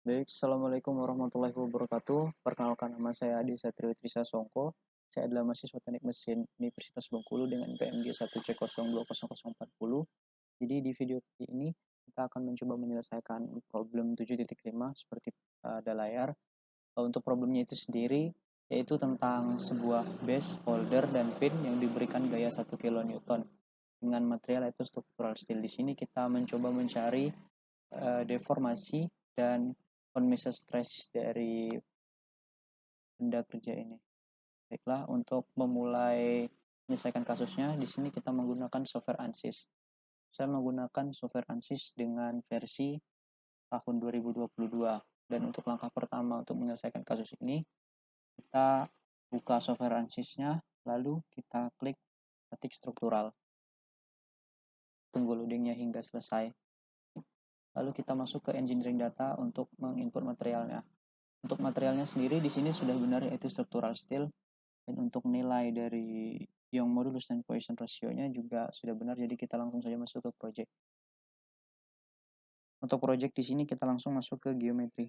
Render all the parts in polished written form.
Baik, Assalamualaikum warahmatullahi wabarakatuh. Perkenalkan, nama saya Adi Satrio Trisa Songko. Saya adalah mahasiswa Teknik Mesin Universitas Bengkulu dengan PMG 1C020040. Jadi di video kali ini kita akan mencoba menyelesaikan problem 7.5 seperti pada layar. Untuk problemnya itu sendiri yaitu tentang sebuah base, holder, dan pin yang diberikan gaya 1 kN dengan material yaitu struktural steel. Di sini kita mencoba mencari deformasi dan conmissive stress dari benda kerja ini. Baiklah, untuk memulai menyelesaikan kasusnya, di sini kita menggunakan software ANSYS. Saya menggunakan software ANSYS dengan versi tahun 2022. Dan untuk langkah pertama untuk menyelesaikan kasus ini, kita buka software ANSYS-nya, lalu kita klik ketik struktural. Tunggu loadingnya hingga selesai. Lalu kita masuk ke engineering data untuk menginput materialnya. Untuk materialnya sendiri di sini sudah benar yaitu structural steel, dan untuk nilai dari Young modulus dan Poisson ratio-nya juga sudah benar, jadi kita langsung saja masuk ke project. Untuk project di sini kita langsung masuk ke geometri.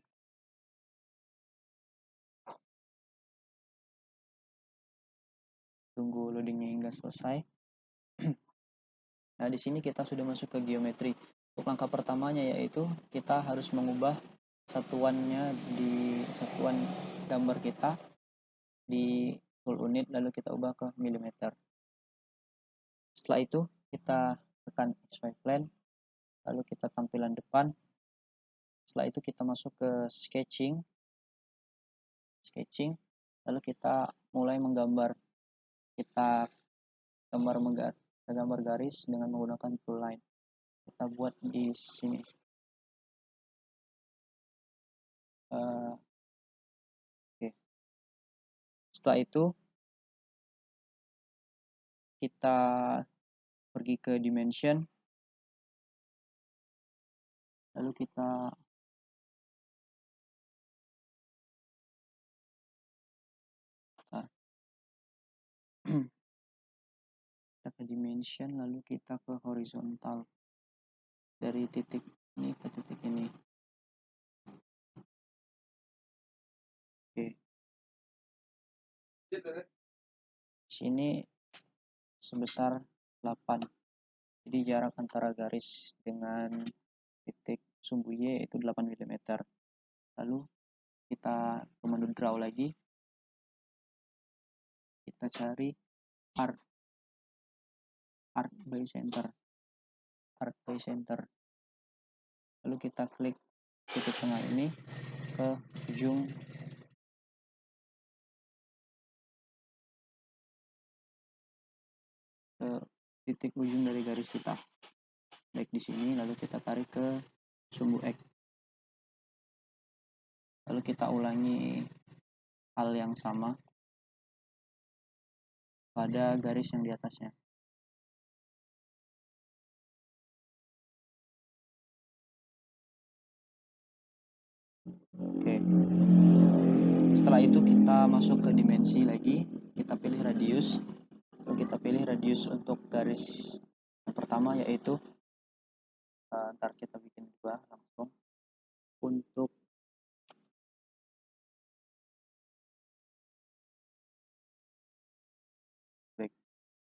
Tunggu loadingnya hingga selesai. Nah, di sini kita sudah masuk ke geometri. Untuk langkah pertamanya yaitu kita harus mengubah satuannya di satuan gambar kita di tool unit, lalu kita ubah ke milimeter. Setelah itu kita tekan XY plane, lalu kita tampilan depan. Setelah itu kita masuk ke sketching, lalu kita mulai menggambar. Kita gambar garis dengan menggunakan tool line. Kita buat di sini. Okay. Setelah itu kita pergi ke dimension, lalu kita ke dimension, lalu kita ke horizontal dari titik ini ke titik ini. Oke. Sini sebesar 8. Jadi jarak antara garis dengan titik sumbu Y itu 8 mm. Lalu kita ke menu draw lagi. Kita cari arc by center. Lalu kita klik titik tengah ini ke ujung titik ujung dari garis kita. Baik di sini, lalu kita tarik ke sumbu X. Lalu kita ulangi hal yang sama pada garis yang di atasnya. Oke. Setelah itu kita masuk ke dimensi lagi, kita pilih radius. Lalu kita pilih radius untuk garis yang pertama yaitu ntar kita bikin 2 langsung.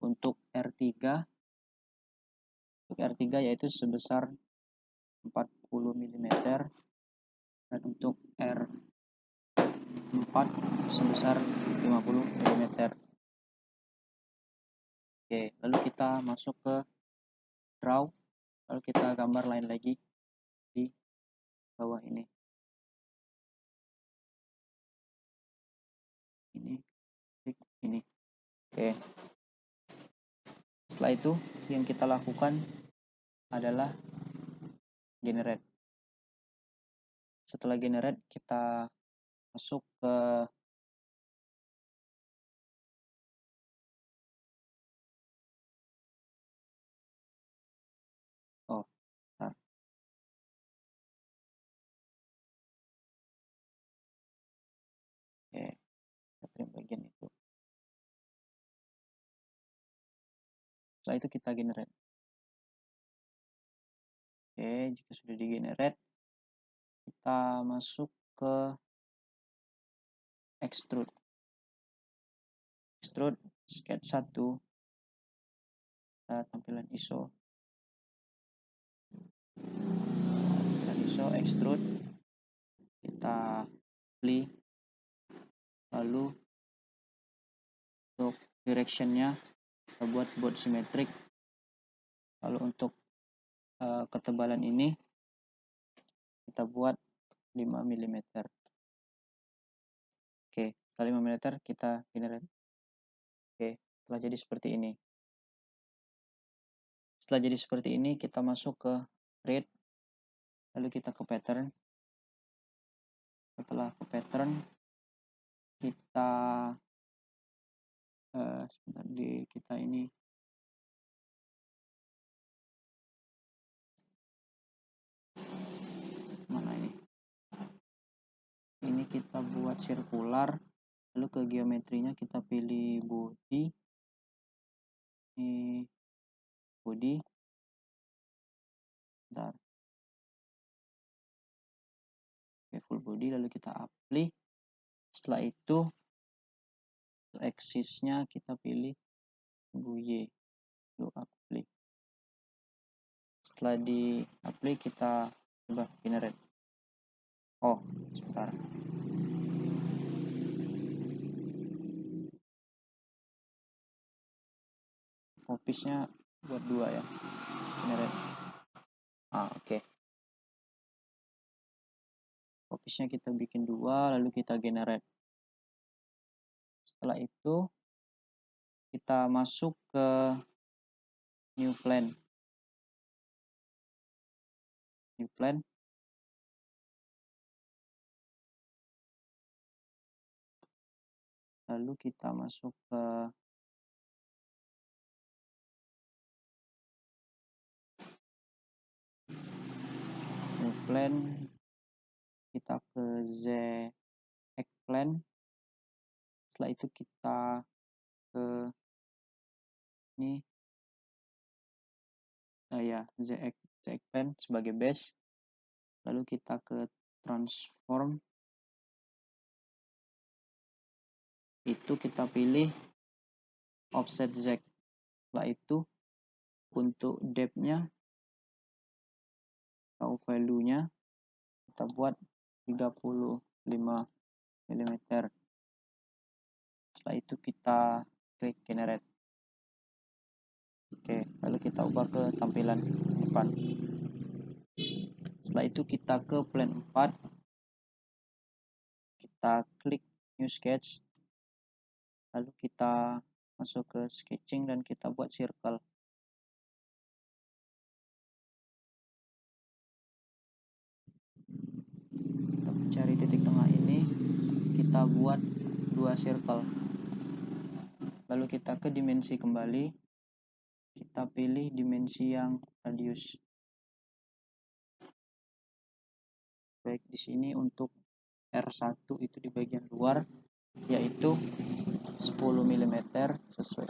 Untuk R3 yaitu sebesar 40 mm, dan untuk R4 sebesar 50 mm. Oke, lalu kita masuk ke draw, lalu kita gambar line lagi di bawah ini. Ini. Oke. Setelah itu yang kita lakukan adalah generate. Setelah generate kita masuk ke bagian itu. Setelah itu kita generate. Oke, jika sudah di generate, kita masuk ke extrude sketch 1, kita tampilan ISO extrude, kita apply, lalu untuk directionnya kita buat simetrik, lalu untuk ketebalan ini kita buat 5 mm. Oke, setelah 5 mm kita generate. Oke, setelah jadi seperti ini. Setelah jadi seperti ini, kita masuk ke create, lalu kita ke pattern. Setelah ke pattern, kita sebentar, di kita ini mana ini kita buat sirkular, lalu ke geometrinya kita pilih body, ini body, bentar, oke, full body, lalu kita apply. Setelah itu axisnya kita pilih Y, lalu apply. Setelah di apply kita coba generate. Oh, sebentar, office-nya buat 2 ya, generate. Oke. Office-nya kita bikin 2, lalu kita generate. Setelah itu kita masuk ke new plan, lalu kita masuk ke new plan, kita ke ZX plan. Setelah itu kita ke ini ZX plan sebagai base, lalu kita ke transform, itu kita pilih offset Z. Setelah itu untuk depth-nya atau value-nya kita buat 35 mm. Setelah itu kita klik generate. Oke, lalu kita ubah ke tampilan depan. Setelah itu kita ke plan 4, kita klik new sketch, lalu kita masuk ke sketching dan kita buat circle. Kita mencari titik tengah ini, kita buat 2 circle, lalu kita ke dimensi kembali, kita pilih dimensi yang radius. Baik, di sini untuk R1 itu di bagian luar yaitu 10 mm sesuai.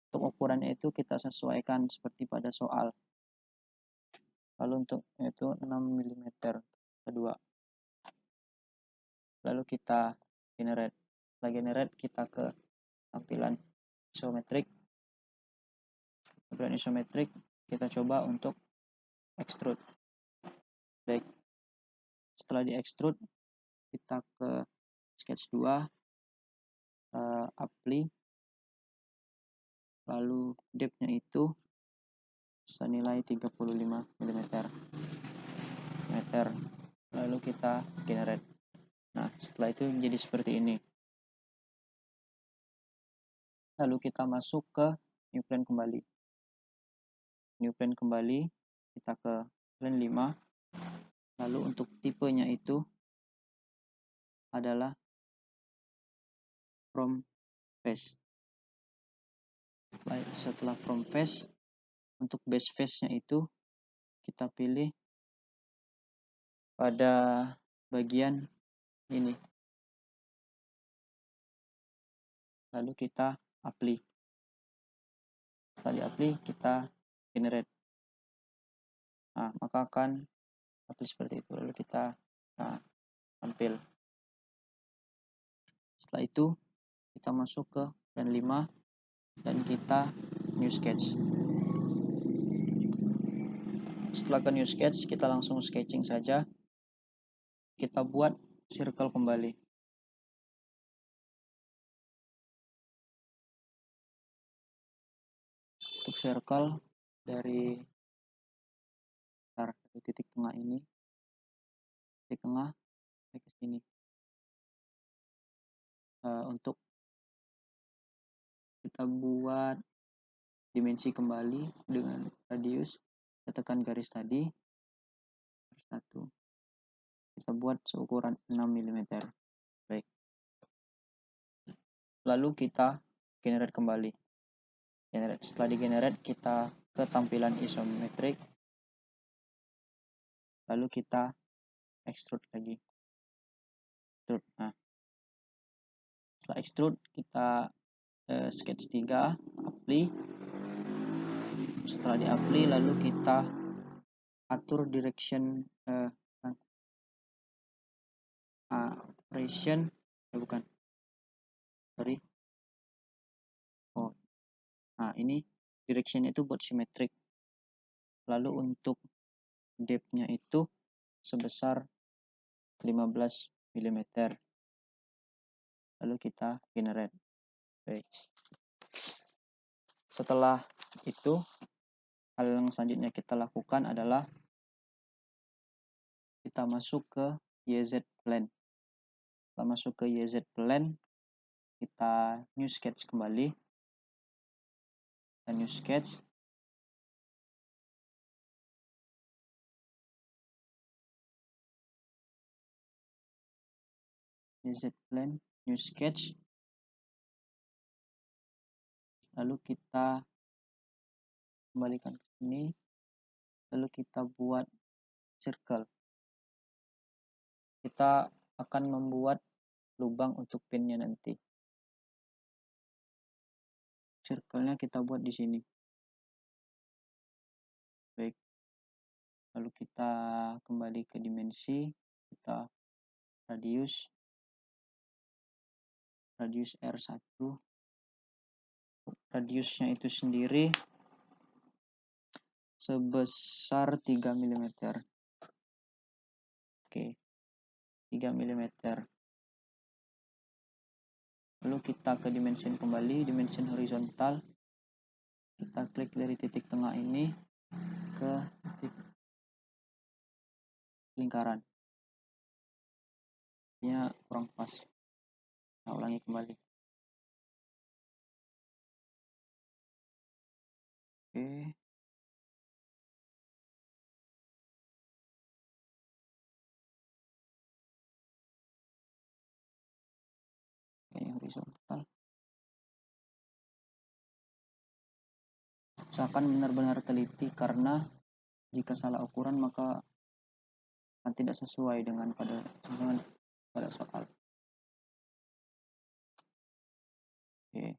Untuk ukurannya itu kita sesuaikan seperti pada soal. Lalu untuk itu 6 mm kedua. Lalu kita generate. Setelah generate kita ke tampilan isometrik. Tampilan isometrik kita coba untuk extrude. Baik. Setelah di extrude kita ke sketch 2, apply, lalu depth-nya itu senilai 35 mm, lalu kita generate. Nah, setelah itu jadi seperti ini. Lalu kita masuk ke new plan kembali. New plan kembali, kita ke plan 5. Lalu untuk tipenya itu adalah from face. Setelah from face, untuk base face-nya itu kita pilih pada bagian ini. Lalu kita apply. Setelah di apply kita generate. Nah, maka akan apply seperti itu. Lalu kita Nah, tampil. Setelah itu kita masuk ke plan 5 dan kita new sketch. Setelah ke new sketch, kita langsung sketching saja. Kita buat circle kembali. Untuk circle dari titik tengah ini, titik tengah ke sini. Untuk kita buat dimensi kembali dengan radius, kita tekan garis tadi, garis 1, kita buat seukuran 6 mm. Baik. Lalu kita generate kembali. Setelah di generate, kita ke tampilan isometric, lalu kita extrude lagi. Nah, setelah extrude, kita sketch 3, apply. Setelah di apply, lalu kita atur direction operation, bukan, sorry. Nah, ini direction itu buat symmetric. Lalu untuk depth-nya itu sebesar 15 mm. Lalu kita generate. Baik. Setelah itu, hal yang selanjutnya kita lakukan adalah kita masuk ke YZ plane. Setelah masuk ke YZ plane, kita new sketch kembali. Kita new sketch. YZ plane, new sketch. Lalu kita kembalikan ke sini. Lalu kita buat circle. Kita akan membuat lubang untuk pinnya nanti. Circle-nya kita buat di sini. Baik. Lalu kita kembali ke dimensi, kita radius R1. Radiusnya itu sendiri sebesar 3 mm. Oke. 3 mm. Lalu kita ke dimension kembali, dimension horizontal. Kita klik dari titik tengah ini ke titik lingkaran. Ini kurang pas. Nah, ulangi kembali. Oke. Ini horizontal. Usahakan benar-benar teliti karena jika salah ukuran maka akan tidak sesuai dengan pada soal. Oke.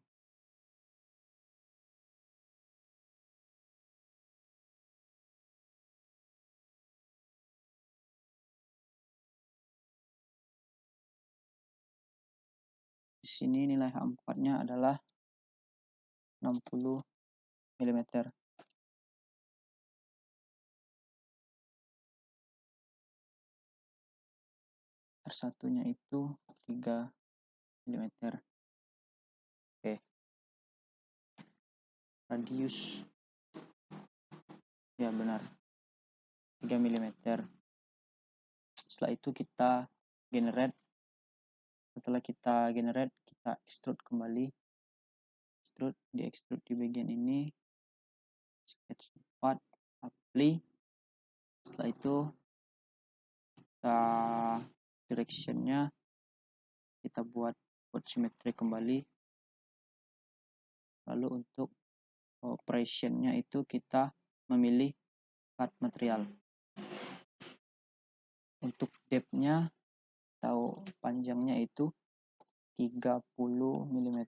Di sini nilai H4-nya adalah 60 mm. R1-nya itu 3 mm. Oke. Radius, ya benar, 3 mm. Setelah itu kita generate. Setelah kita generate, kita extrude kembali. Extrude di bagian ini. Sketch 4, apply. Setelah itu kita direction-nya kita buat symmetric kembali. Lalu untuk operation-nya itu kita memilih cut material. Untuk depth-nya atau panjangnya itu 30 mm.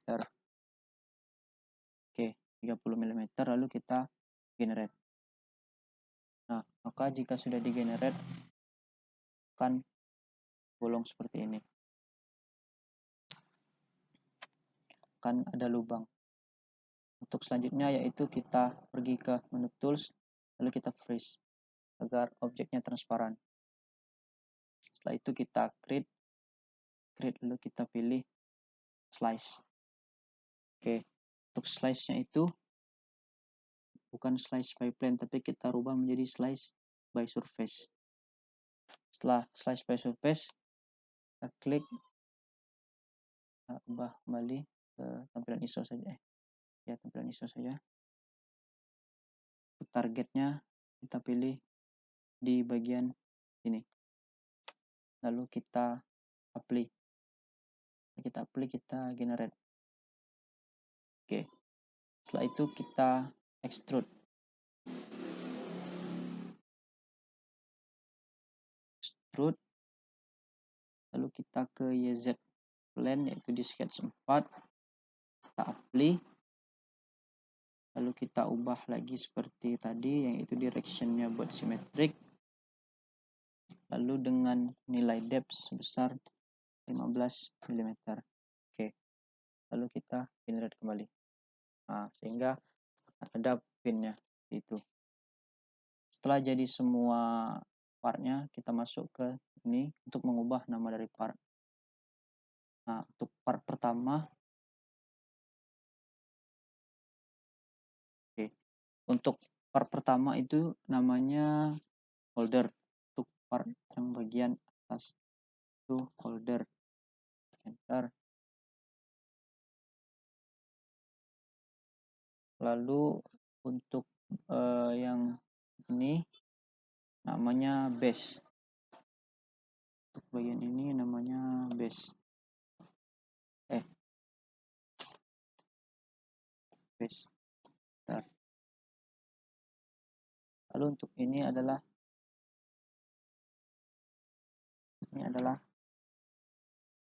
Oke, 30 mm, lalu kita generate. Nah, maka jika sudah di generate, akan bolong seperti ini. Kan ada lubang. Untuk selanjutnya yaitu kita pergi ke menu tools, lalu kita freeze agar objeknya transparan. Setelah itu kita create lalu kita pilih slice. Oke, untuk slice-nya itu bukan slice by plane, tapi kita rubah menjadi slice by surface. Setelah slice by surface, kita klik, kita ubah kembali ke tampilan ISO saja. Ya, tampilan ISO saja. Targetnya kita pilih di bagian ini. Lalu kita apply. Kita generate. Oke. Setelah itu kita extrude. Lalu kita ke YZ plane, yaitu di sketch 4. Kita apply. Lalu kita ubah lagi seperti tadi, yaitu directionnya buat symmetric. Lalu dengan nilai depth sebesar 15 mm. Oke. Lalu kita generate kembali. Nah, sehingga ada pinnya itu. Setelah jadi semua partnya, kita masuk ke ini untuk mengubah nama dari part. Nah, untuk part pertama, oke. Untuk part pertama itu namanya holder. Untuk part yang bagian atas itu holder. Enter. Lalu untuk yang ini namanya base. Untuk bagian ini namanya base. Base. Bentar. Lalu untuk ini adalah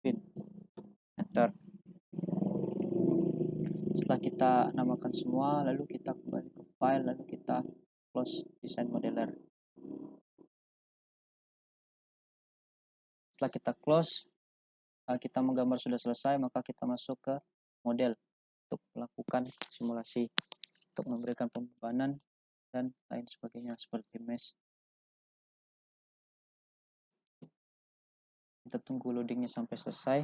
pin. Enter. Setelah kita namakan semua, lalu kita kembali ke file, lalu kita close design modeler. Setelah kita close, kita menggambar sudah selesai, maka kita masuk ke model untuk melakukan simulasi, untuk memberikan pembebanan dan lain sebagainya seperti mesh. Kita tunggu loadingnya sampai selesai.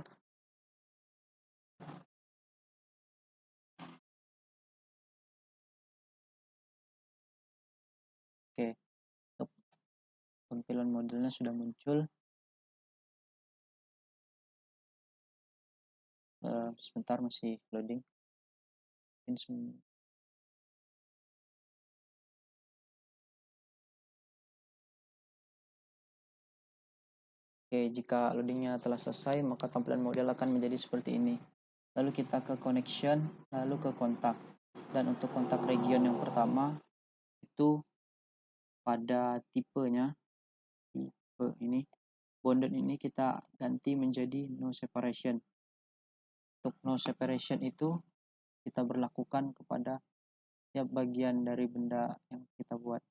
Oke, untuk tampilan modelnya sudah muncul. Sebentar masih loading. Oke, jika loadingnya telah selesai, maka tampilan model akan menjadi seperti ini. Lalu kita ke connection, lalu ke kontak. Dan untuk kontak region yang pertama, itu pada tipenya, tipe ini, bonded ini kita ganti menjadi no separation. Untuk no separation itu, kita berlakukan kepada setiap bagian dari benda yang kita buat.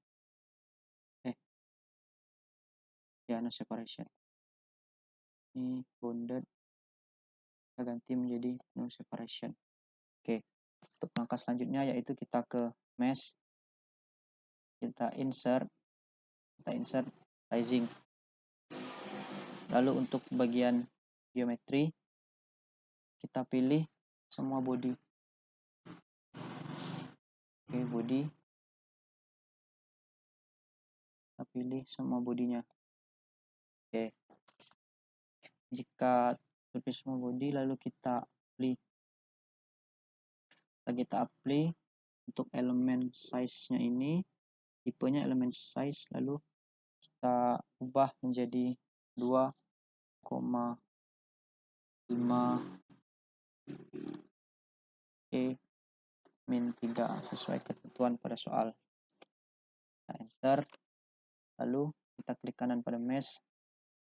Ya, no separation. Ini bonded, kita ganti menjadi no separation. Oke, untuk langkah selanjutnya yaitu kita ke mesh, kita insert sizing. Lalu untuk bagian geometri, kita pilih semua body. Oke, body, kita pilih semua bodinya. Oke, jika pilih semua body, lalu kita apply untuk elemen size-nya ini, tipenya elemen size, lalu kita ubah menjadi 2,5 E-3 sesuai ketentuan pada soal. Kita enter, lalu kita klik kanan pada mesh,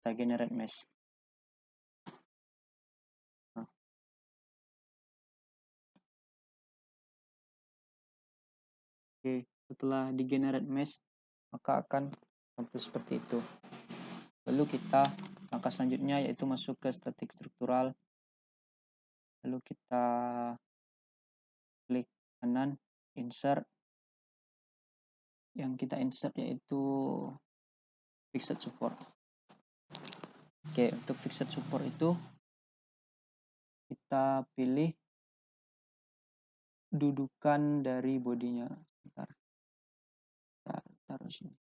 kita generate mesh. Oke, setelah di generate mesh, maka akan tampil seperti itu. Lalu kita langkah selanjutnya yaitu masuk ke statik struktural. Lalu kita klik kanan insert. Yang kita insert yaitu fixed support. Oke, untuk fixed support itu kita pilih dudukan dari bodinya. Bentar. Kita taruh sini.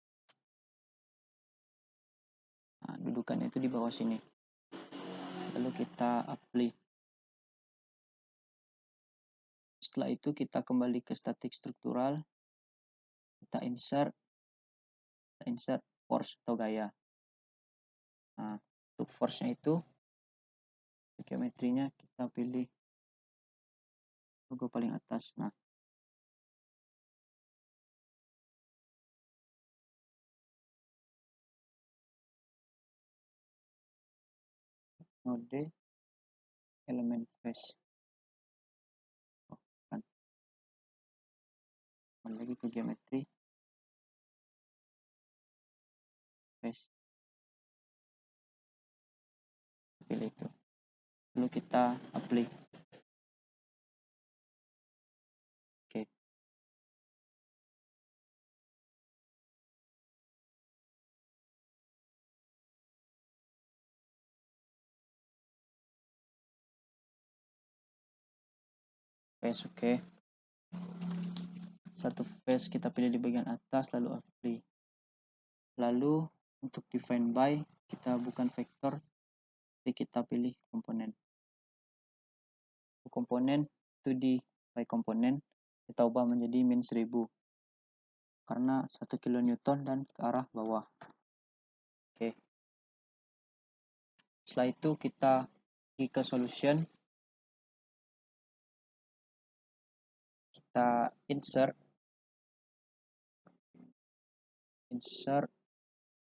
Nah, dudukannya itu di bawah sini. Lalu kita apply. Setelah itu kita kembali ke statik struktural. Kita insert force atau gaya. Nah, untuk force-nya itu geometrinya kita pilih logo paling atas. Nah, node elemen face. Oh, kan. Kembali lagi ke geometri face. Pilih itu. Lalu kita apply. Oke. Face oke. Satu face kita pilih di bagian atas lalu apply. Lalu untuk define by kita bukan vektor, jadi kita pilih komponen. Komponen 2D by komponen kita ubah menjadi min 1000 karena 1 kN dan ke arah bawah. Oke. Setelah itu kita pergi ke solution, kita insert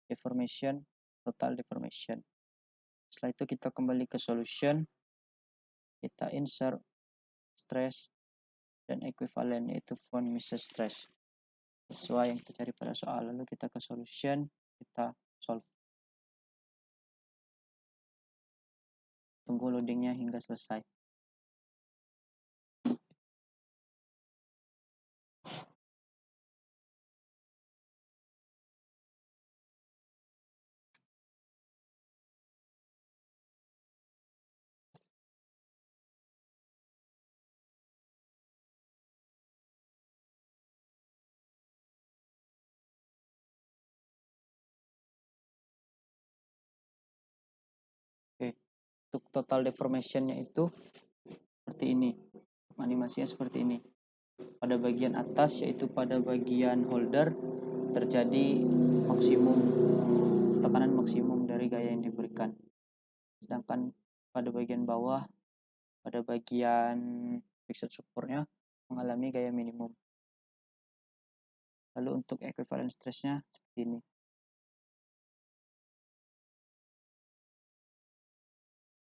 deformation, total deformation. Setelah itu kita kembali ke solution, kita insert stress dan equivalent yaitu von Mises stress sesuai yang kita cari pada soal. Lalu kita ke solution, kita solve. Tunggu loadingnya hingga selesai. Oke, untuk total deformation-nya itu seperti ini. Animasinya seperti ini. Pada bagian atas yaitu pada bagian holder terjadi maksimum tekanan maksimum dari gaya yang diberikan. Sedangkan pada bagian bawah pada bagian fixed support-nya mengalami gaya minimum. Lalu untuk equivalent stress-nya seperti ini.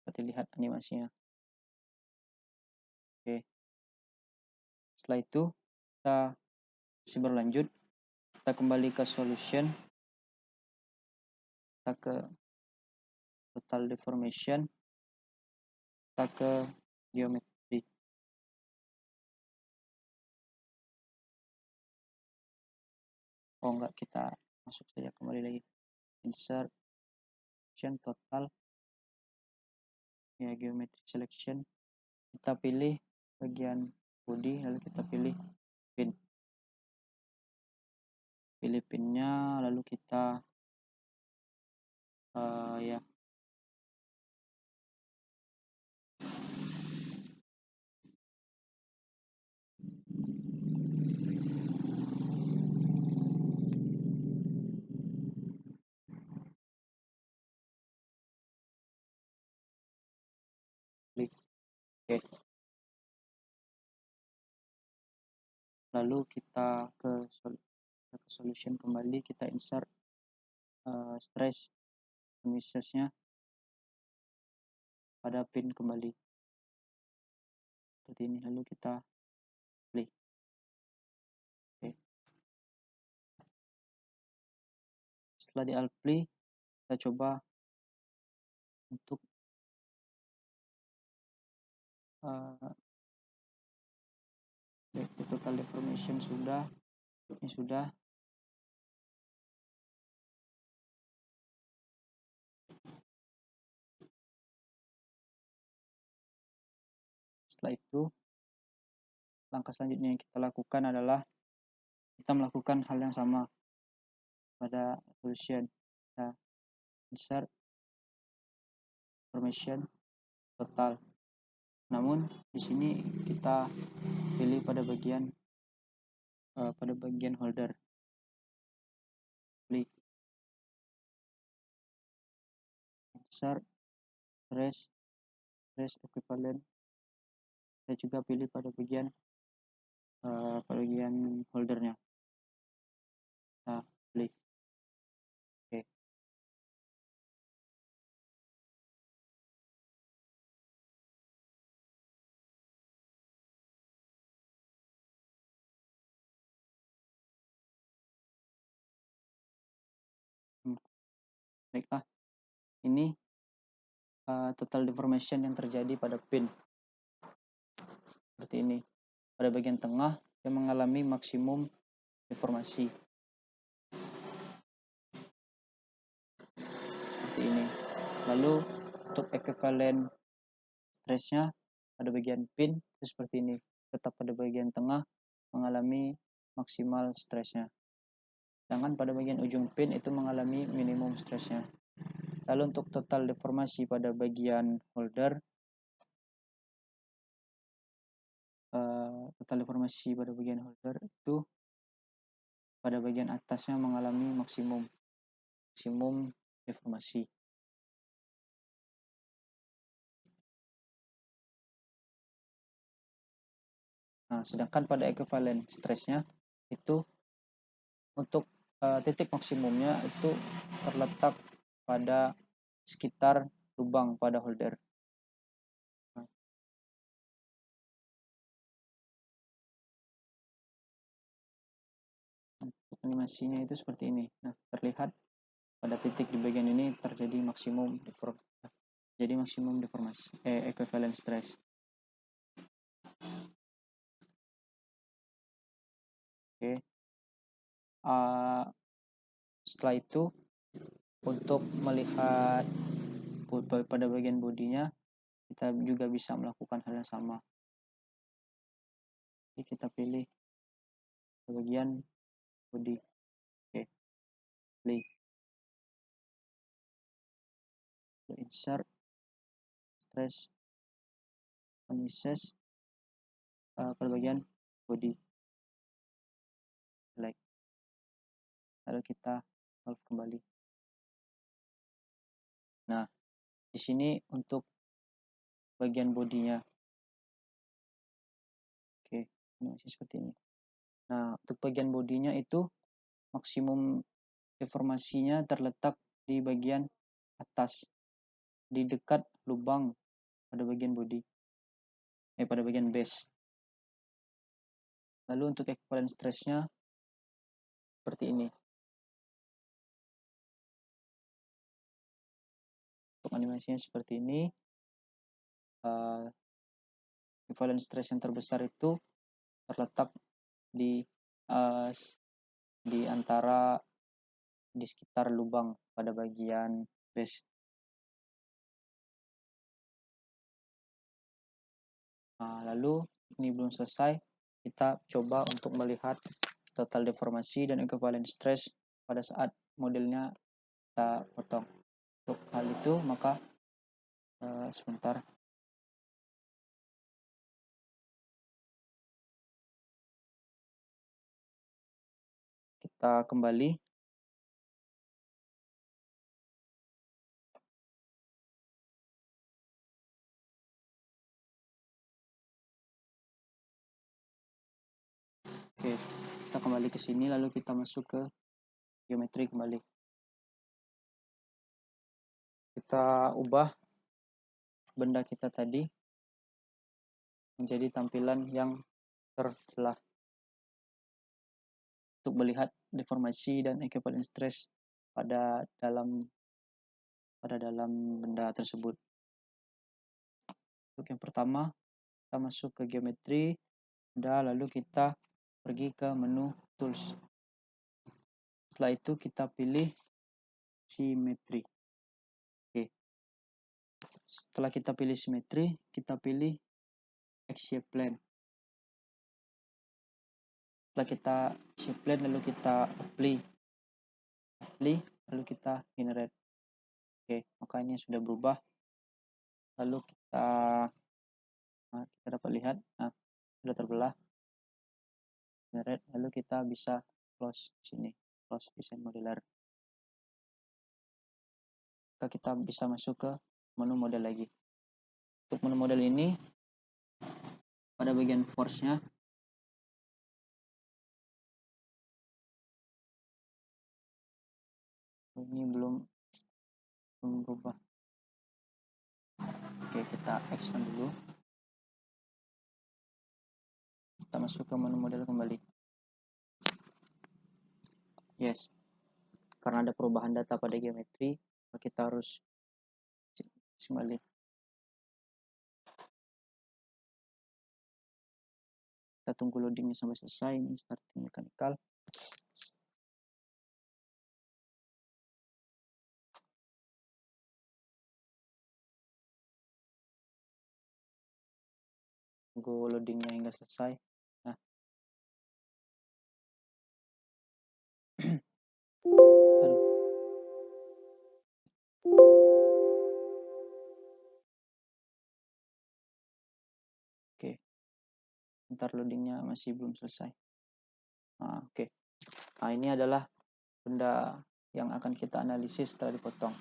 Seperti lihat animasinya. Oke. Setelah itu kita masih berlanjut. Kita kembali ke solution. Kita ke total deformation. Kita ke geometri. Oh enggak, kita masuk saja kembali lagi. Insert total. Ya, geometry selection. Kita pilih bagian body, lalu kita pilih pin. Pilih pinnya, lalu kita ya klik. Oke. Lalu kita ke solution kembali, kita insert stress misesnya pada pin kembali seperti ini, lalu kita play. Oke. Setelah di apply kita coba untuk total deformation sudah, ini sudah. Setelah itu, langkah selanjutnya yang kita lakukan adalah kita melakukan hal yang sama pada solution. Kita insert information total. Namun di sini kita pilih pada bagian holder. Klik insert trace equivalent. Saya juga pilih pada bagian holdernya. Kita klik oke. Baiklah, ini total deformation yang terjadi pada pin seperti ini. Pada bagian tengah yang mengalami maksimum deformasi seperti ini. Lalu untuk equivalent stressnya pada bagian pin itu seperti ini, tetap pada bagian tengah mengalami maksimal stressnya, sedangkan pada bagian ujung pin itu mengalami minimum stressnya. Lalu untuk total deformasi pada bagian holder, total deformasi pada bagian holder itu pada bagian atasnya mengalami maksimum deformasi. Nah, sedangkan pada equivalent stressnya itu untuk titik maksimumnya itu terletak pada sekitar lubang pada holder. Nah, untuk animasinya itu seperti ini. Nah, terlihat pada titik di bagian ini terjadi maksimum deformasi equivalent stress. Oke. Setelah itu untuk melihat pada bagian bodinya kita juga bisa melakukan hal yang sama. Jadi kita pilih bagian body. Oke. Play. Insert stress analysis pada bagian body. Select. Lalu kita solve kembali. Nah, di sini untuk bagian bodinya. Oke, ini masih seperti ini. Nah, untuk bagian bodinya itu maksimum deformasinya terletak di bagian atas, di dekat lubang pada bagian body, pada bagian base. Lalu untuk equivalent stress-nya seperti ini. Untuk animasinya seperti ini. Equivalent stress yang terbesar itu terletak di sekitar lubang pada bagian base. Nah, lalu ini belum selesai, kita coba untuk melihat total deformasi dan equivalent stress pada saat modelnya kita potong. Untuk hal itu maka sebentar. Kita kembali. Oke, kita kembali ke sini lalu kita masuk ke geometri kembali. Kita ubah benda kita tadi menjadi tampilan yang terbelah untuk melihat deformasi dan equivalent stress pada dalam pada dalam benda tersebut. Untuk yang pertama, kita masuk ke geometri, lalu kita pergi ke menu tools. Setelah itu kita pilih simetri. Oke. Setelah kita pilih simetri, kita pilih shape plane. Setelah kita shape plane, lalu kita apply, lalu kita generate. Oke, makanya sudah berubah. Lalu kita dapat lihat, sudah terbelah. Generate, lalu kita bisa close sini, close design modeler. Maka kita bisa masuk ke menu model lagi. Untuk menu model ini, pada bagian force-nya, ini belum berubah. Oke, kita action dulu. Kita masuk ke menu model kembali. Yes, karena ada perubahan data pada geometri, kita harus kembali. Kita tunggu loadingnya sampai selesai. Ini starting mechanical. Tunggu loadingnya hingga selesai. Nah, aduh. Oke, ntar loadingnya masih belum selesai. Oke. Nah, ini adalah benda yang akan kita analisis setelah dipotong.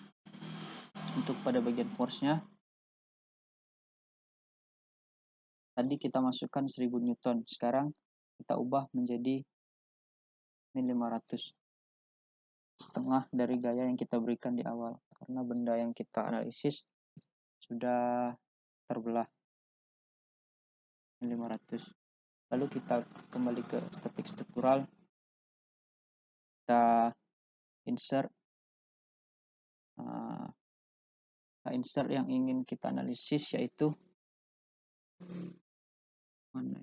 Untuk pada bagian force-nya, tadi kita masukkan 1000 Newton. Sekarang kita ubah menjadi 500. Setengah dari gaya yang kita berikan di awal. Karena benda yang kita analisis sudah terbelah 500. Lalu kita kembali ke statik struktural. Kita insert yang ingin kita analisis, yaitu mana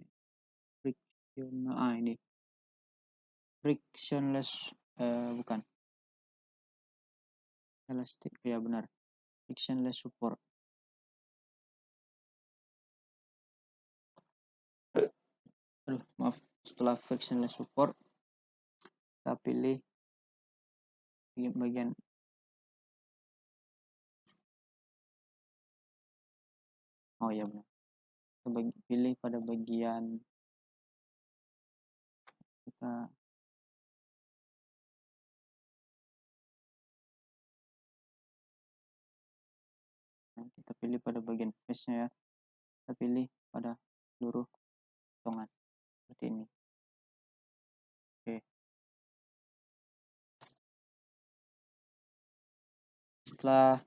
ini frictionless, bukan elastic, ya benar, frictionless support. Maaf, setelah frictionless support kita pilih bagian ya benar, kita pilih pada bagian kita pilih pada bagian face-nya ya. Kita pilih pada seluruh potongan seperti ini. Oke. Setelah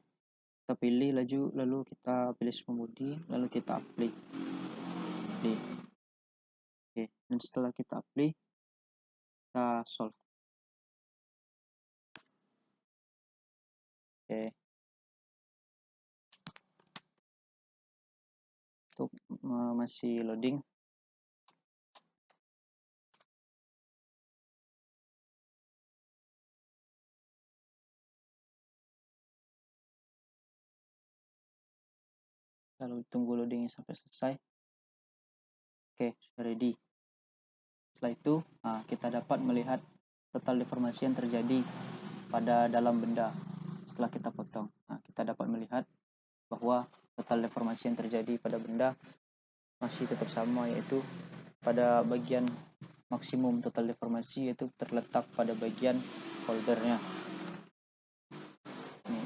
kita pilih lalu kita pilih smoothie, lalu kita apply. Oke, dan setelah kita apply, kita solve. Oke. Untuk masih loading. Lalu tunggu loadingnya sampai selesai. Oke, sudah ready. Setelah itu kita dapat melihat total deformasi yang terjadi pada dalam benda setelah kita potong. Kita dapat melihat bahwa total deformasi yang terjadi pada benda masih tetap sama, yaitu pada bagian maksimum total deformasi, yaitu terletak pada bagian foldernya.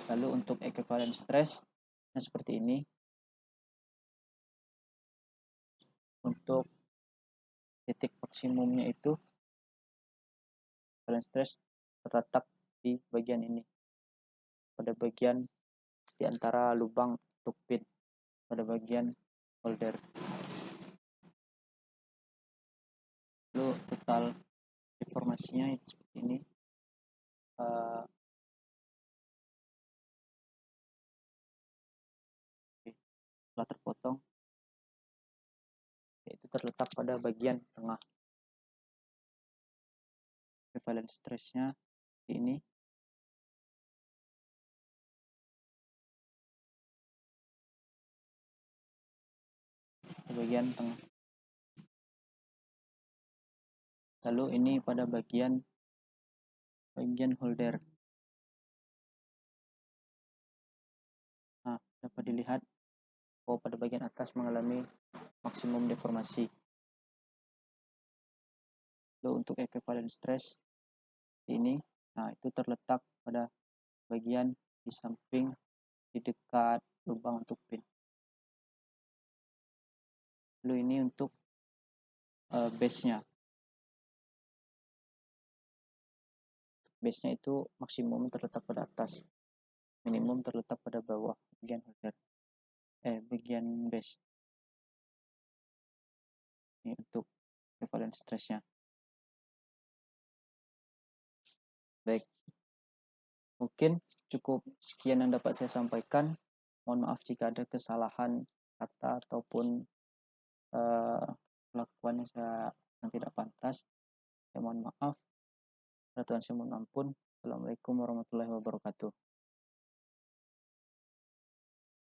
Lalu untuk equivalent stress seperti ini. Untuk titik maksimumnya itu equivalent stress terletak di bagian ini, pada bagian di antara lubang untuk pin, pada bagian folder. Lalu total deformasinya seperti ini. setelah terpotong, yaitu terletak pada bagian tengah. Equivalent stress-nya ini. Di bagian tengah. Lalu ini pada bagian holder. Nah, dapat dilihat bahwa pada bagian atas mengalami maksimum deformasi. Lalu untuk equivalent stress ini, nah itu terletak pada bagian di samping di dekat lubang untuk pin. Lalu ini untuk base-nya. Base-nya itu maksimum terletak pada atas, minimum terletak pada bawah bagian holder. Bagian base. Ini untuk equivalent stress-nya. Baik, mungkin cukup sekian yang dapat saya sampaikan. Mohon maaf jika ada kesalahan kata ataupun kelakuan yang tidak pantas. Saya mohon maaf. Tuhan saya mohon ampun. Assalamualaikum warahmatullahi wabarakatuh.